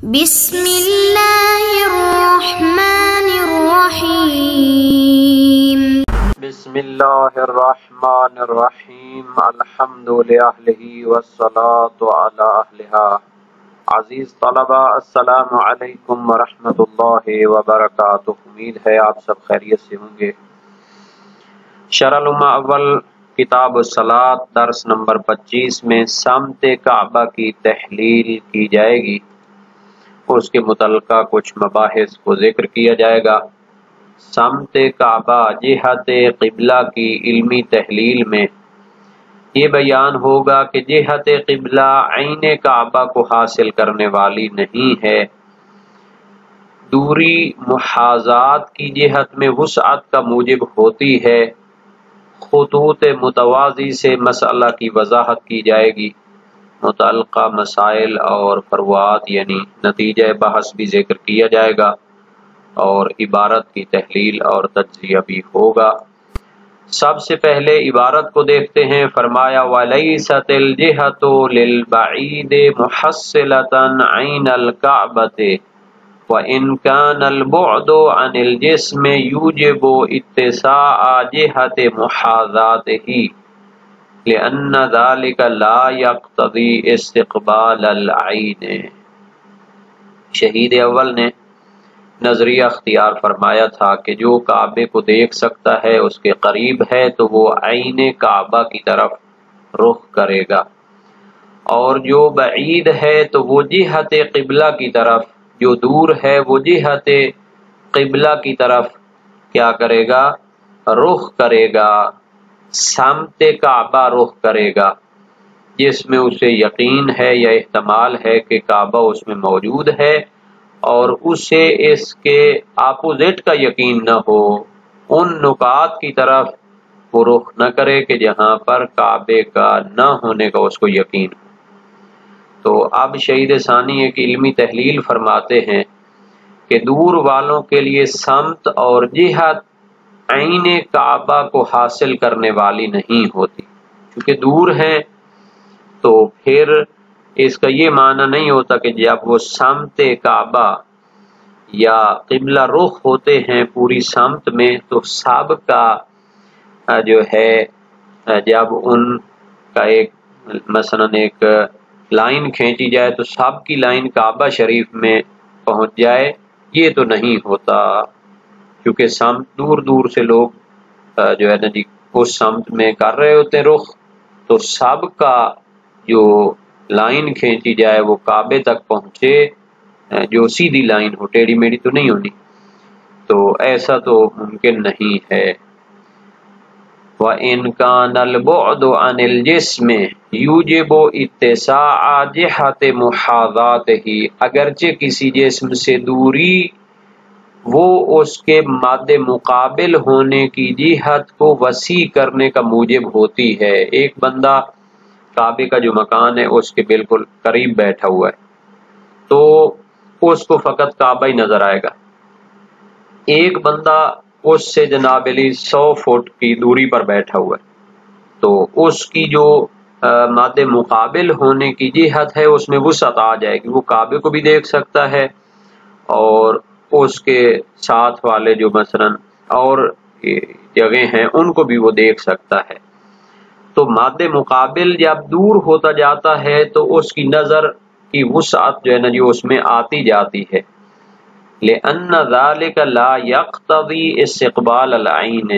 بسم اللہ الرحمن الرحیم بسم اللہ الرحمن الرحیم الحمد للہ والصلاة علی اہلہا۔ عزیز طلبہ السلام علیکم ورحمۃ اللہ وبرکاتہ۔ امید ہے آپ سب خیریت سے ہوں گے۔ شرح الامہ اول کتاب الصلاۃ درس نمبر 25 میں سمت کعبہ کی تحلیل کی جائے گی۔ اس کے متعلقہ کچھ مباحث کو ذکر کیا جائے گا۔ سمت کعبہ جہت قبلہ کی علمی تحلیل میں یہ بیان ہوگا کہ جہت قبلہ عین کعبہ کو حاصل کرنے والی نہیں ہے، دوری محاذات کی جہت میں وسعت کا موجب ہوتی ہے۔ خطوط متوازی سے مسئلہ کی وضاحت کی جائے گی، متعلقہ مسائل اور فروعات یعنی نتیجہ بحث بھی ذکر کیا جائے گا، اور عبارت کی تحلیل اور تجزیہ بھی ہوگا۔ سب سے پہلے عبارت کو دیکھتے ہیں۔ فرمایا وَلَيْسَتِ الْجِهَةُ لِلْبَعِيدِ مُحَصِّلَةً عَيْنَ الْكَعْبَةِ وَإِنْ كَانَ الْبُعْدُ عَنِ الْجِسْمِ يُوجِبُ اتِّسَاعَ جِهَةِ مُحَاذَاتِهِ لِأَنَّ ذَلِكَ لَا يَقْتَضِي اسْتِقْبَالَ الْعَيْنِ۔ شہید اول نے نظریہ اختیار فرمایا تھا کہ جو کعبے کو دیکھ سکتا ہے، اس کے قریب ہے، تو وہ عین کعبہ کی طرف رخ کرے گا، اور جو بعید ہے تو وہ جہت قبلہ کی طرف، جو دور ہے وہ جہت قبلہ کی طرف کیا کرے گا؟ رخ کرے گا، سمت کعبہ رخ کرے گا، جس میں اسے یقین ہے یا احتمال ہے کہ کعبہ اس میں موجود ہے، اور اسے اس کے اپوزٹ کا یقین نہ ہو، ان نکات کی طرف وہ رخ نہ کرے کہ جہاں پر کعبے کا نہ ہونے کا اس کو یقین ہو۔ تو اب شہید ثانی ایک علمی تحلیل فرماتے ہیں کہ دور والوں کے لیے سمت اور جہت عین کعبہ کو حاصل کرنے والی نہیں ہوتی، کیونکہ دور ہیں، تو پھر اس کا یہ معنی نہیں ہوتا کہ جب وہ سمت کعبہ یا قبلہ رخ ہوتے ہیں پوری سمت میں، تو سب کا جو ہے جب ان کا ایک مثلا ایک لائن کھینچی جائے تو سب کی لائن کعبہ شریف میں پہنچ جائے، یہ تو نہیں ہوتا، کیونکہ سمت دور دور سے لوگ جو ہے نا جی اس سمت میں کر رہے ہوتے ہیں رخ، تو سب کا جو لائن کھینچی جائے وہ کعبے تک پہنچے، جو سیدھی لائن ہو، ٹیڑھی میڑھی تو نہیں ہونی، تو ایسا تو ممکن نہیں ہے۔ وَإِنْ كَانَ الْبُعْدُ عَنِ الْجِسْمِ يُوجِبُ اتِّسَاعَ جِهَةِ مُحَاذَاتِهِ، اگرچہ کسی جسم سے دوری وہ اس کے مادے مقابل ہونے کی جہت کو وسیع کرنے کا موجب ہوتی ہے۔ ایک بندہ کعبے کا جو مکان ہے اس کے بالکل قریب بیٹھا ہوا ہے تو اس کو فقط کعبہ ہی نظر آئے گا، ایک بندہ اس سے جناب علی 100 فٹ کی دوری پر بیٹھا ہوا ہے تو اس کی جو مادے مقابل ہونے کی جہت ہے اس میں وسعت آ جائے گی، وہ کعبے کو بھی دیکھ سکتا ہے اور اس کے ساتھ والے جو مثلا اور جگہ ہیں ان کو بھی وہ دیکھ سکتا ہے۔ تو مادے مقابل جب دور ہوتا جاتا ہے تو اس کی نظر کی وسعت جو ہے نا جی اس میں آتی جاتی ہے۔ لِأَنَّ ذَلِكَ لَا يَقْتَضِي اسْتِقْبَالَ الْعَيْنِ،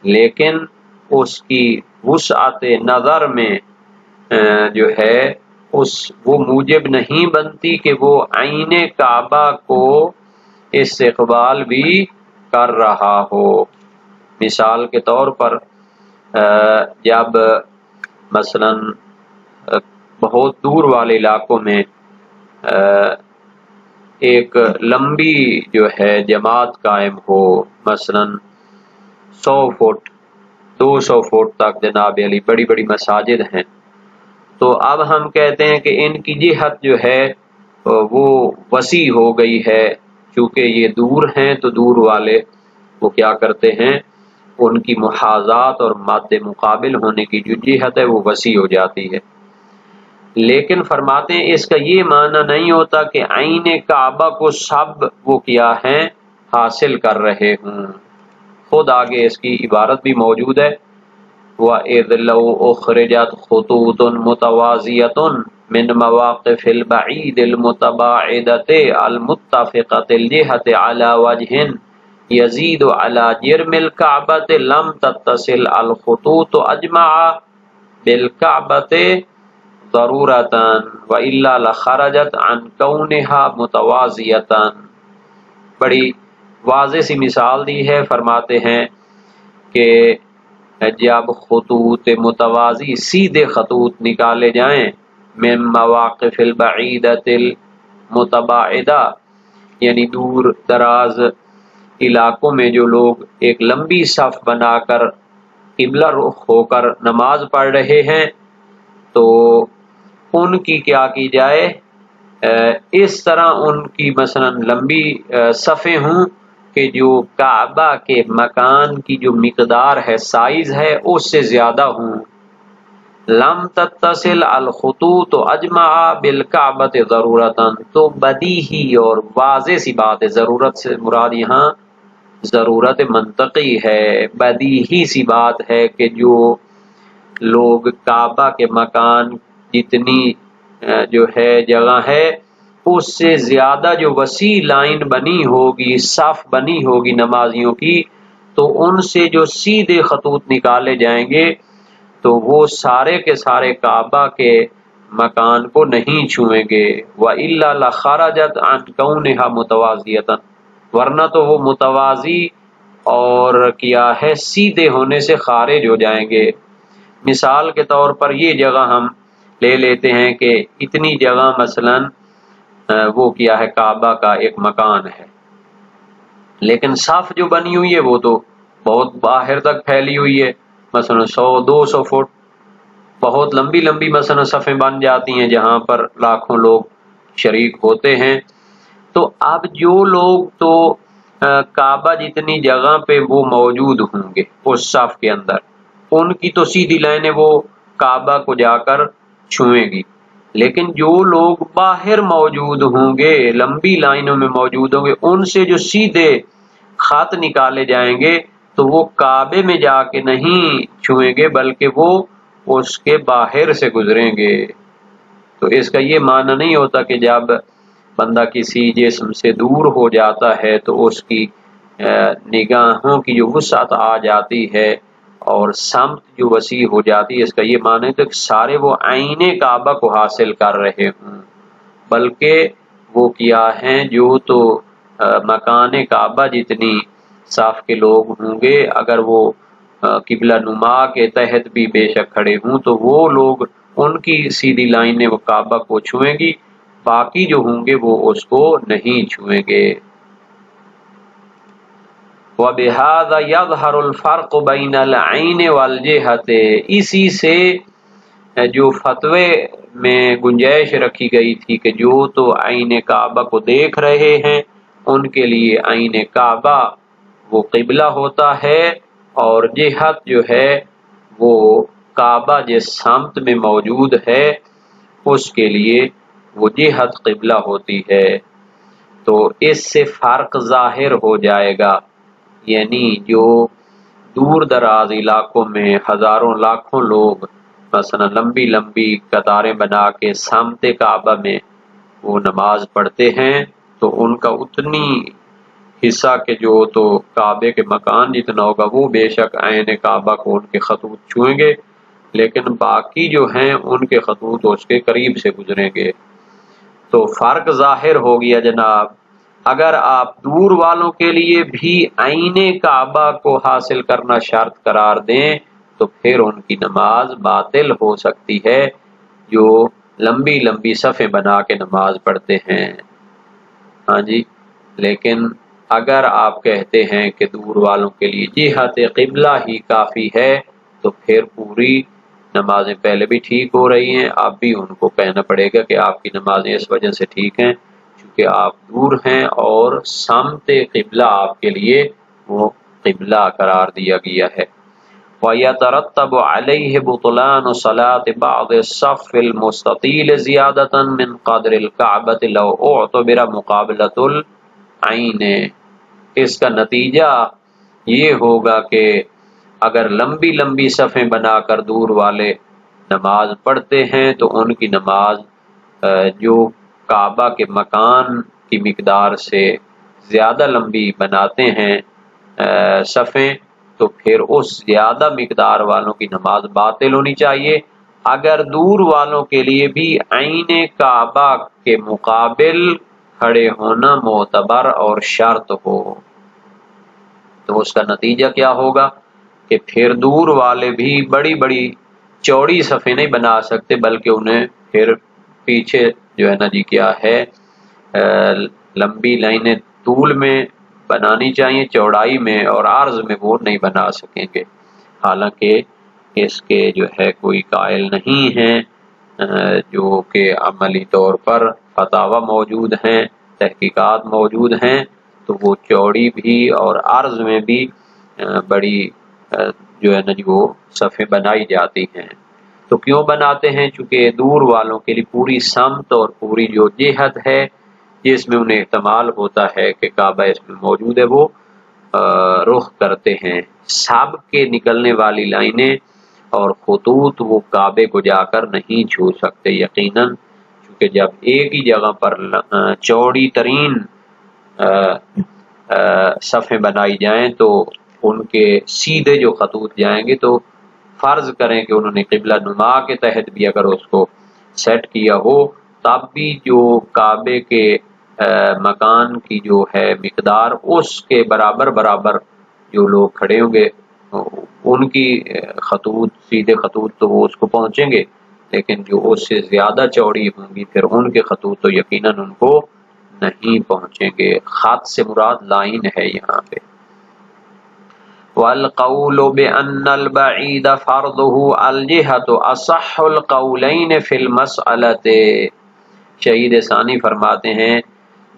لیکن اس کی وسعت نظر میں جو ہے وہ موجب نہیں بنتی کہ وہ عین کعبہ کو استقبال بھی کر رہا ہو۔ مثال کے طور پر جب مثلا بہت دور والے علاقوں میں ایک لمبی جو ہے جماعت قائم ہو، مثلا 100 فٹ 200 فٹ تک جناب علی بڑی بڑی مساجد ہیں، تو اب ہم کہتے ہیں کہ ان کی جہت جو ہے وہ وسیع ہو گئی ہے، چونکہ یہ دور ہیں تو دور والے وہ کیا کرتے ہیں، ان کی محاذات اور مادے مقابل ہونے کی جو جہت ہے وہ وسیع ہو جاتی ہے۔ لیکن فرماتے ہیں اس کا یہ معنی نہیں ہوتا کہ عین کعبہ کو سب وہ کیا ہیں حاصل کر رہے ہوں. خود آگے اس کی عبارت بھی موجود ہے وَإِذْ لَوْ أُخْرِجَتْ خُطُوطٌ مُتَوَازِيَةٌ مِنْ مَوَاقِفِ الْبَعِيدِ الْمُتَبَاعِدَةِ الْمُتَّفِقَةِ الْجِهَةِ عَلَى وَجْهٍ يَزِيدُ عَلَى جِرْمِ الْكَعْبَةِ لَمْ تَتَّصِلْ الْخُطُوطُ أَجْمَعَ بِالْكَعْبَةِ ضَرُورَةً وَإِلَّا لَخَرَجَتْ عَنْ كَوْنِهَا مُتَوَازِيَةً. بڑی واضح سی مثال دی ہے. فرماتے ہیں کہ جب خطوط متوازی سیدھے خطوط نکالے جائیں من مواقف البعیدۃ المتباعدہ یعنی دور دراز علاقوں میں جو لوگ ایک لمبی صف بنا کر قبلہ رخ ہو کر نماز پڑھ رہے ہیں تو ان کی کیا کی جائے اس طرح ان کی مثلا لمبی صفیں ہوں کہ جو کعبہ کے مکان کی جو مقدار ہے سائز ہے اس سے زیادہ ہوں. لم تتصل الخطوط اجمع بالکعبۃ ضرورتاً. تو بدیہی اور واضح سی بات ہے. ضرورت سے مراد یہاں ضرورت منطقی ہے. بدیہی سی بات ہے کہ جو لوگ کعبہ کے مکان جتنی جو ہے جگہ ہے اس سے زیادہ جو وسیع لائن بنی ہوگی صف بنی ہوگی نمازیوں کی تو ان سے جو سیدھے خطوط نکالے جائیں گے تو وہ سارے کے سارے کعبہ کے مکان کو نہیں چھوئیں گے. وَإِلَّا لَخَرَجَتْ عَنْ كَوْنِهَا مُتَوَازِيَةً. ورنہ تو وہ متوازی اور کیا ہے سیدھے ہونے سے خارج ہو جائیں گے. مثال کے طور پر یہ جگہ ہم لے لیتے ہیں کہ اتنی جگہ مثلا وہ کیا ہے کعبہ کا ایک مکان ہے لیکن صف جو بنی ہوئی ہے وہ تو بہت باہر تک پھیلی ہوئی ہے. مثلا 100-200 فٹ بہت لمبی لمبی مثلا صفیں بن جاتی ہیں جہاں پر لاکھوں لوگ شریک ہوتے ہیں. تو اب جو لوگ تو کعبہ جتنی جگہ پہ وہ موجود ہوں گے اس صف کے اندر ان کی تو سیدھی لائنیں وہ کعبہ کو جا کر چھوئیں گی. لیکن جو لوگ باہر موجود ہوں گے لمبی لائنوں میں موجود ہوں گے ان سے جو سیدھے خط نکالے جائیں گے تو وہ کعبے میں جا کے نہیں چھوئیں گے بلکہ وہ اس کے باہر سے گزریں گے. تو اس کا یہ معنی نہیں ہوتا کہ جب بندہ کسی جسم سے دور ہو جاتا ہے تو اس کی نگاہوں کی جو وسعت آ جاتی ہے اور سمت جو وسیع ہو جاتی ہے اس کا یہ معنی ہے کہ سارے وہ عین کعبہ کو حاصل کر رہے ہوں بلکہ وہ کیا ہیں جو تو مکان کعبہ جتنی صف کے لوگ ہوں گے اگر وہ قبلہ نما کے تحت بھی بے شک کھڑے ہوں تو وہ لوگ ان کی سیدھی لائنیں وہ کعبہ کو چھوئیں گی باقی جو ہوں گے وہ اس کو نہیں چھوئیں گے. وَبِهَذَا يَظْهَرُ الْفَرْقُ بَيْنَ الْعَيْنِ وَالْجِهَةِ. اسی سے جو فتوے میں گنجائش رکھی گئی تھی کہ جو تو عین کعبہ کو دیکھ رہے ہیں ان کے لیے عین کعبہ وہ قبلہ ہوتا ہے اور جہت جو ہے وہ کعبہ جس سمت میں موجود ہے اس کے لیے وہ جہت قبلہ ہوتی ہے. تو اس سے فرق ظاہر ہو جائے گا. یعنی جو دور دراز علاقوں میں ہزاروں لاکھوں لوگ مثلا لمبی لمبی قطاریں بنا کے سمت کعبہ میں وہ نماز پڑھتے ہیں تو ان کا اتنی حصہ کہ جو تو کعبے کے مکان جتنا ہوگا وہ بے شک عین کعبہ کو ان کے خطوط چھوئیں گے لیکن باقی جو ہیں ان کے خطوط اس کے قریب سے گزریں گے. تو فرق ظاہر ہو گیا جناب. اگر آپ دور والوں کے لیے بھی عین کعبہ کو حاصل کرنا شرط قرار دیں تو پھر ان کی نماز باطل ہو سکتی ہے جو لمبی لمبی صفیں بنا کے نماز پڑھتے ہیں. ہاں جی. لیکن اگر آپ کہتے ہیں کہ دور والوں کے لیے جہت قبلہ ہی کافی ہے تو پھر پوری نمازیں پہلے بھی ٹھیک ہو رہی ہیں اب بھی ان کو کہنا پڑے گا کہ آپ کی نمازیں اس وجہ سے ٹھیک ہیں چونکہ آپ دور ہیں اور سمت قبلہ آپ کے لیے وہ قبلہ قرار دیا گیا ہے. وَيَتَرَتَّبُ عَلَيْهِ بُطْلَانُ صَلَاةِ بَعْضِ الصَّفِّ الْمُسْتَطِيلِ زِيَادَةً مِنْ قَدْرِ الْكَعْبَةِ لَوْ اُعْتُبِرَ مُقَابَلَةُ الْعَيْنِ۔ اس کا نتیجہ یہ ہوگا کہ اگر لمبی لمبی صفیں بنا کر دور والے نماز پڑھتے ہیں تو ان کی نماز جو کعبہ کے مکان کی مقدار سے زیادہ لمبی بناتے ہیں صفیں، تو پھر اس زیادہ مقدار والوں کی نماز باطل ہونی چاہیے، اگر دور والوں کے لیے بھی عین کعبہ کے مقابل کھڑے ہونا معتبر اور شرط ہو۔ تو اس کا نتیجہ کیا ہوگا کہ پھر دور والے بھی بڑی بڑی چوڑی صفیں نہیں بنا سکتے، بلکہ انہیں پھر پیچھے جو ہے نا جی کیا ہے لمبی لائنیں طول میں بنانی چاہیے، چوڑائی میں اور عرض میں وہ نہیں بنا سکیں گے، حالانکہ اس کے جو ہے کوئی قائل نہیں ہیں، جو کہ عملی طور پر فتاوی موجود ہیں، تحقیقات موجود ہیں، تو وہ چوڑی بھی اور عرض میں بھی بڑی جو ہے نا جی وہ صفیں بنائی جاتی ہیں۔ تو کیوں بناتے ہیں؟ چونکہ دور والوں کے لیے پوری سمت اور پوری جو جہت ہے جس میں انہیں احتمال ہوتا ہے کہ کعبہ اس میں موجود ہے وہ رخ کرتے ہیں۔ سب کے نکلنے والی لائنیں اور خطوط وہ کعبے کو جا کر نہیں چھو سکتے یقیناً، کیونکہ جب ایک ہی جگہ پر چوڑی ترین صفیں بنائی جائیں تو ان کے سیدھے جو خطوط جائیں گے، تو فرض کریں کہ انہوں نے قبلہ نما کے تحت بھی اگر اس کو سیٹ کیا ہو، تب بھی جو کعبے کے مکان کی جو ہے مقدار اس کے برابر جو لوگ کھڑے ہوں گے ان کی خطوط سیدھے خطوط تو وہ اس کو پہنچیں گے، لیکن جو اس سے زیادہ چوڑی ہوں گی پھر ان کے خطوط تو یقیناً ان کو نہیں پہنچیں گے۔ خط سے مراد لائن ہے یہاں پہ۔ والقول بأن البعید فرضه الجہة اصح القولین فی المسألة، شہید ثانی فرماتے ہیں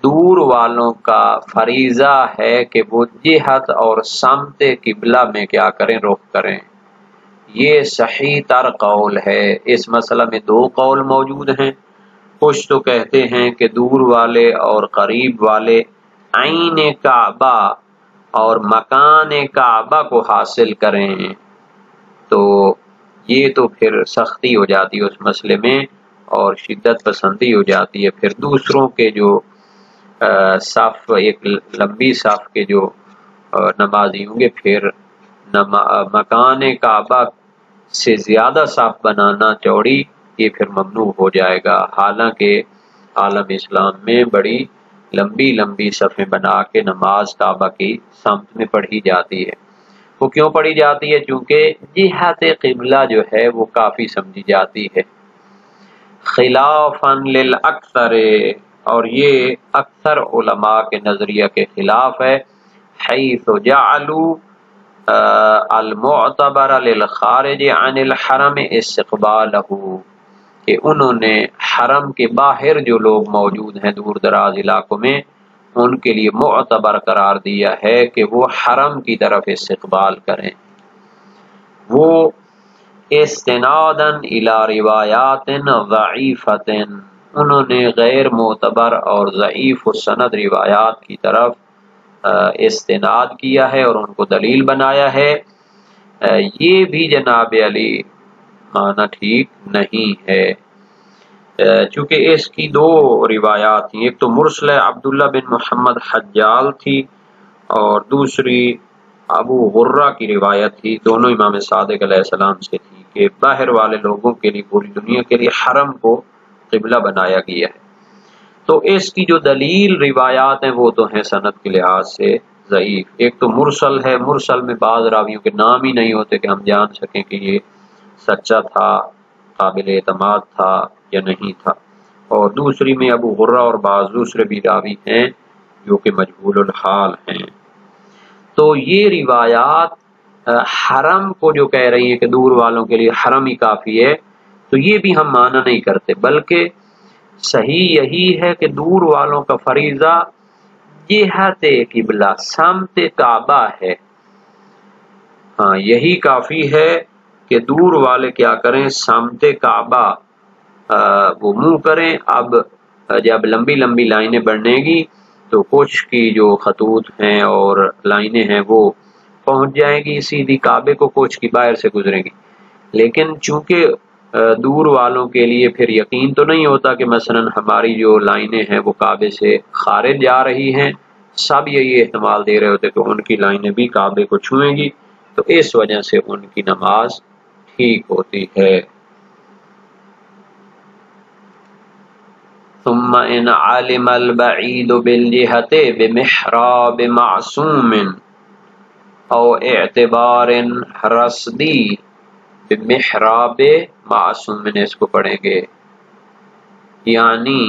دور والوں کا فریضہ ہے کہ وہ جہت اور سمت قبلہ میں کیا کریں، رخ کریں، یہ صحیح تر قول ہے۔ اس مسئلہ میں دو قول موجود ہیں، کچھ تو کہتے ہیں کہ دور والے اور قریب والے عین کعبہ اور مکان کعبہ کو حاصل کریں، تو یہ تو پھر سختی ہو جاتی ہے اس مسئلے میں اور شدت پسندی ہو جاتی ہے۔ پھر دوسروں کے جو صف ایک لمبی صف کے جو نمازی ہوں گے پھر مکان کعبہ سے زیادہ صف بنانا چوڑی یہ پھر ممنوع ہو جائے گا، حالانکہ عالم اسلام میں بڑی لمبی لمبی صفیں بنا کے نماز کعبہ کی سمت میں پڑھی جاتی ہے۔ وہ کیوں پڑھی جاتی ہے؟ چونکہ جہت قبلہ جو ہے وہ کافی سمجھی جاتی ہے، خلافاً للاکثر، اور یہ اکثر علماء کے نظریہ کے خلاف ہے، حیث جعلوا المعتبر للخارج عن الحرم استقبالہ، کہ انہوں نے حرم کے باہر جو لوگ موجود ہیں دور دراز علاقوں میں ان کے لیے معتبر قرار دیا ہے کہ وہ حرم کی طرف استقبال کریں، وہ استناداً الی روایات ضعیفۃ، انہوں نے غیر معتبر اور ضعیف السند روایات کی طرف استناد کیا ہے اور ان کو دلیل بنایا ہے۔ یہ بھی جناب علی معنی ٹھیک نہیں ہے، چونکہ اس کی دو روایات تھیں، ایک تو مرسل عبداللہ بن محمد حجال تھی اور دوسری ابو غرہ کی روایت تھی، دونوں امام صادق علیہ السلام سے تھی کہ باہر والے لوگوں کے لیے پوری دنیا کے لیے حرم کو قبلہ بنایا گیا ہے۔ تو اس کی جو دلیل روایات ہیں وہ تو ہیں سند کے لحاظ سے ضعیف، ایک تو مرسل ہے، مرسل میں بعض راویوں کے نام ہی نہیں ہوتے کہ ہم جان سکیں کہ یہ سچا تھا، قابل اعتماد تھا یا نہیں تھا، اور دوسری میں ابو غرہ اور بعض دوسرے بھی راوی ہیں جو کہ مجہول الحال ہیں۔ تو یہ روایات حرم کو جو کہہ رہی ہیں کہ دور والوں کے لیے حرم ہی کافی ہے، تو یہ بھی ہم مانا نہیں کرتے، بلکہ صحیح یہی ہے کہ دور والوں کا فریضہ جہت قبلہ سمت کعبہ ہے، ہاں یہی کافی ہے کہ دور والے کیا کریں، سمت کعبہ وہ منہ کریں۔ اب جب لمبی لمبی لائنیں بڑھنے گی تو کچھ کی جو خطوط ہیں اور لائنیں ہیں وہ پہنچ جائیں گی سیدھی کعبے کو، کچھ کی باہر سے گزریں گی۔ لیکن چونکہ دور والوں کے لیے پھر یقین تو نہیں ہوتا کہ مثلا ہماری جو لائنیں ہیں وہ کعبے سے خارج جا رہی ہیں، سب یہی احتمال دے رہے ہوتے کہ ان کی لائنیں بھی کعبے کو چھوئیں گی، تو اس وجہ سے ان کی نماز ٹھیک ہوتی ہے۔ ثم ان علم البعید بالجہة بمحراب معصوم او اعتبار رصدی، بمحراب معصوم اس کو پڑھیں گے، یعنی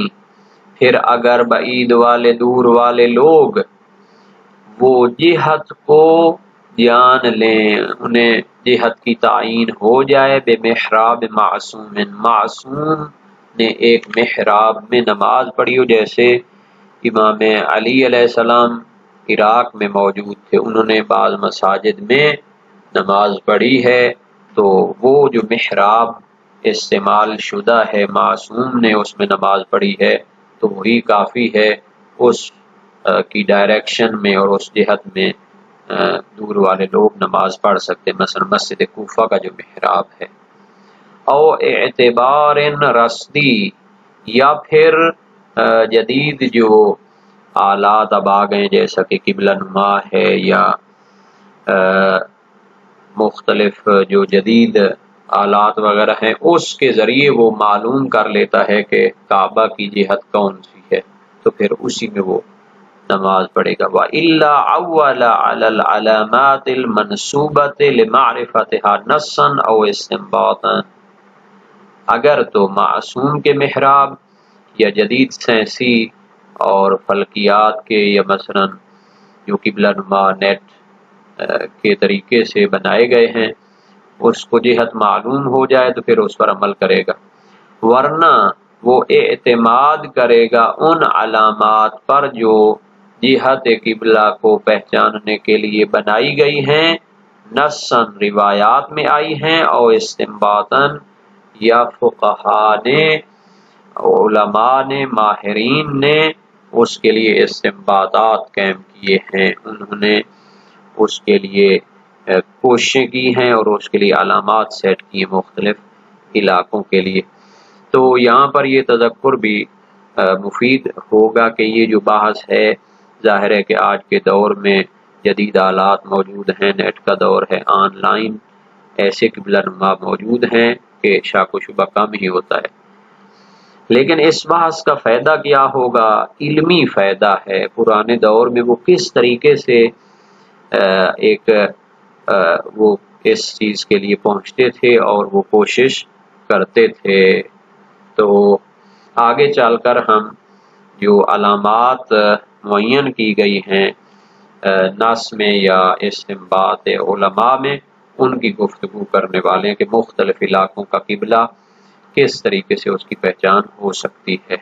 پھر اگر بعید والے دور والے لوگ وہ جہت کو جان لیں، انہیں جہت کی تعین ہو جائے، بمحراب معصوم، معصوم نے ایک محراب میں نماز پڑھی ہو، جیسے امام علی علیہ السلام عراق میں موجود تھے، انہوں نے بعض مساجد میں نماز پڑھی ہے، تو وہ جو محراب استعمال شدہ ہے، معصوم نے اس میں نماز پڑھی ہے، تو وہی کافی ہے، اس کی ڈائریکشن میں اور اس جہت میں دور والے لوگ نماز پڑھ سکتے، مثلا مسجد کوفہ کا جو محراب ہے۔ او اعتبار رصدی، یا پھر جدید جو آلات اب آ گئے جیسا کہ قبلہ نما ہے، یا مختلف جو جدید آلات وغیرہ ہیں، اس کے ذریعے وہ معلوم کر لیتا ہے کہ کعبہ کی جہت کون سی ہے، تو پھر اسی میں وہ نماز پڑھے گا۔ وَإِلَّا عَوَّلَ عَلَى الْعَلَامَاتِ الْمَنْسُوبَةِ لِمَعْرِفَتِهَا نَصًّا أَوْ اسْتِنبَاطًا، اگر تو معصوم کے محراب یا جدید سائنسی اور فلکیات کے، یا مثلا جو قبلہ نما نیٹ کے طریقے سے بنائے گئے ہیں، اس کو جہت معلوم ہو جائے تو پھر اس پر عمل کرے گا، ورنہ وہ اعتماد کرے گا ان علامات پر جو جہت قبلہ کو پہچاننے کے لیے بنائی گئی ہیں، نصاً روایات میں آئی ہیں، اور استنباطاً یا فقہاء نے، علماء نے، ماہرین نے اس کے لیے استنباطات قائم کیے ہیں، انہوں نے اس کے لیے کوششیں کی ہیں اور اس کے لیے علامات سیٹ کی ہیں مختلف علاقوں کے لیے۔ تو یہاں پر یہ تذکر بھی مفید ہوگا کہ یہ جو بحث ہے، ظاہر ہے کہ آج کے دور میں جدید آلات موجود ہیں، نیٹ کا دور ہے، آن لائن ایسے قبلہ نما موجود ہیں کہ شک و شبہ کم ہی ہوتا ہے، لیکن اس بحث کا فائدہ کیا ہوگا؟ علمی فائدہ ہے۔ پرانے دور میں وہ کس طریقے سے وہ اس چیز کے لیے پہنچتے تھے اور وہ کوشش کرتے تھے۔ تو آگے چل کر ہم جو علامات معین کی گئی ہیں نص میں یا استنباط علماء میں، ان کی گفتگو کرنے والے ہیں کہ مختلف علاقوں کا قبلہ کس طریقے سے اس کی پہچان ہو سکتی ہے۔